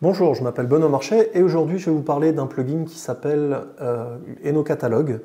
Bonjour, je m'appelle Benoît Marchais et aujourd'hui je vais vous parler d'un plugin qui s'appelle EnoCatalog.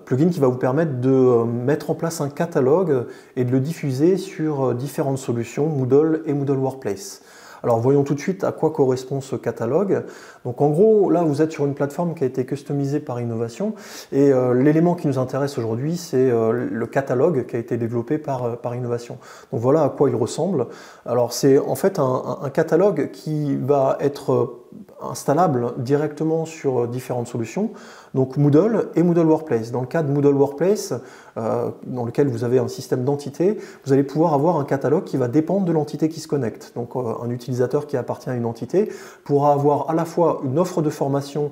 Plugin qui va vous permettre de mettre en place un catalogue et de le diffuser sur différentes solutions Moodle et Moodle Workplace. Alors voyons tout de suite à quoi correspond ce catalogue. Donc en gros, là vous êtes sur une plateforme qui a été customisée par Innovation et l'élément qui nous intéresse aujourd'hui c'est le catalogue qui a été développé par Innovation. Donc voilà à quoi il ressemble. Alors c'est en fait un catalogue qui va être installable directement sur différentes solutions, donc Moodle et Moodle Workplace. Dans le cas de Moodle Workplace, dans lequel vous avez un système d'entités, vous allez pouvoir avoir un catalogue qui va dépendre de l'entité qui se connecte. Donc un utilisateur qui appartient à une entité pourra avoir à la fois une offre de formation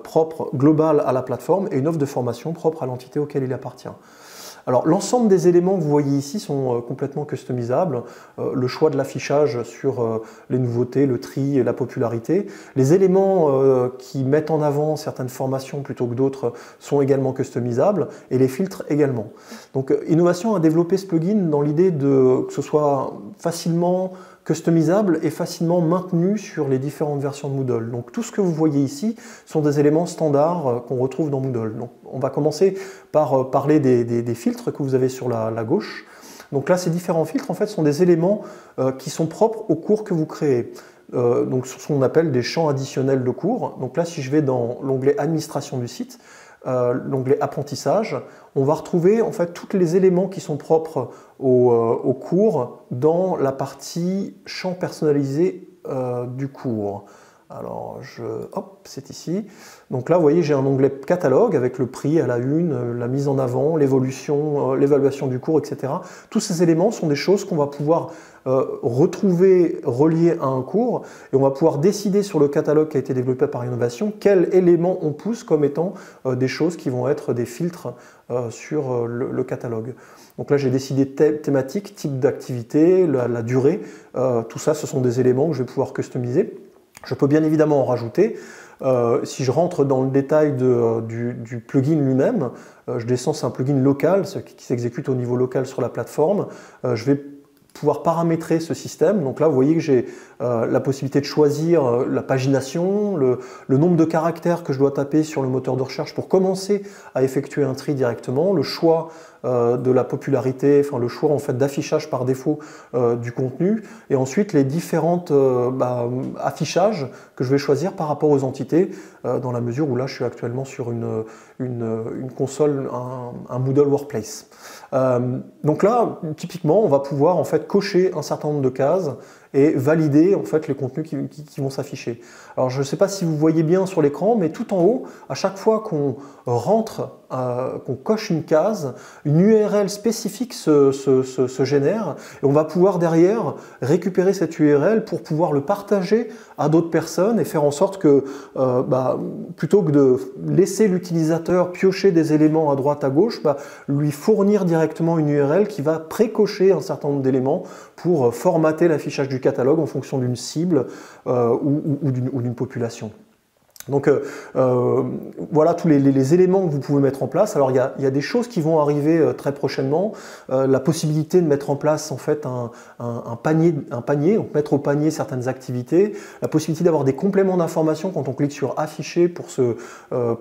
propre, globale à la plateforme, et une offre de formation propre à l'entité auquel il appartient. Alors l'ensemble des éléments que vous voyez ici sont complètement customisables. Le choix de l'affichage sur les nouveautés, le tri et la popularité. Les éléments qui mettent en avant certaines formations plutôt que d'autres sont également customisables et les filtres également. Donc Innovation a développé ce plugin dans l'idée que ce soit facilement customisable et facilement maintenu sur les différentes versions de Moodle. Donc tout ce que vous voyez ici sont des éléments standards qu'on retrouve dans Moodle. Donc, on va commencer par parler des filtres que vous avez sur la gauche. Donc là, ces différents filtres en fait sont des éléments qui sont propres au cours que vous créez. Donc ce qu'on appelle des champs additionnels de cours. Donc là, si je vais dans l'onglet administration du site, l'onglet apprentissage, on va retrouver en fait tous les éléments qui sont propres au cours dans la partie champ personnalisé du cours. Alors, hop, c'est ici. Donc là, vous voyez, j'ai un onglet catalogue avec le prix à la une, la mise en avant, l'évolution, l'évaluation du cours, etc. Tous ces éléments sont des choses qu'on va pouvoir retrouver reliés à un cours et on va pouvoir décider sur le catalogue qui a été développé par Innovation quels éléments on pousse comme étant des choses qui vont être des filtres sur le catalogue. Donc là, j'ai décidé thématique, type d'activité, la durée. Tout ça, ce sont des éléments que je vais pouvoir customiser. Je peux bien évidemment en rajouter. Si je rentre dans le détail du plugin lui-même, je descends, c'est un plugin local, qui s'exécute au niveau local sur la plateforme. Je vais pouvoir paramétrer ce système. Donc là, vous voyez que j'ai la possibilité de choisir la pagination, le nombre de caractères que je dois taper sur le moteur de recherche pour commencer à effectuer un tri directement, le choix de la popularité, enfin le choix en fait d'affichage par défaut du contenu, et ensuite les différentes affichages que je vais choisir par rapport aux entités, dans la mesure où là je suis actuellement sur une console, un Moodle Workplace. Donc là, typiquement, on va pouvoir en fait cocher un certain nombre de cases et valider en fait les contenus qui vont s'afficher. Alors je ne sais pas si vous voyez bien sur l'écran, mais tout en haut, à chaque fois qu'on rentre, qu'on coche une case, une URL spécifique se génère et on va pouvoir derrière récupérer cette URL pour pouvoir le partager à d'autres personnes et faire en sorte que plutôt que de laisser l'utilisateur piocher des éléments à droite à gauche, lui fournir directement une URL qui va précocher un certain nombre d'éléments pour formater l'affichage du catalogue en fonction d'une cible ou d'une population. Donc voilà tous les éléments que vous pouvez mettre en place. Alors il y a des choses qui vont arriver très prochainement. La possibilité de mettre en place en fait un panier, donc mettre au panier certaines activités. La possibilité d'avoir des compléments d'information quand on clique sur afficher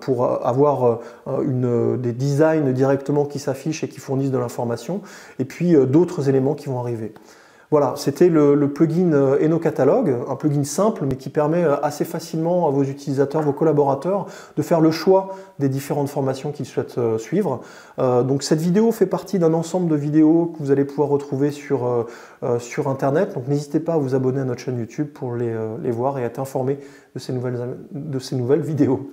pour avoir des designs directement qui s'affichent et qui fournissent de l'information. Et puis d'autres éléments qui vont arriver. Voilà, c'était le plugin EnoCatalog, un plugin simple mais qui permet assez facilement à vos utilisateurs, vos collaborateurs de faire le choix des différentes formations qu'ils souhaitent suivre. Donc cette vidéo fait partie d'un ensemble de vidéos que vous allez pouvoir retrouver sur Internet. Donc n'hésitez pas à vous abonner à notre chaîne YouTube pour les voir et être informé de ces nouvelles vidéos.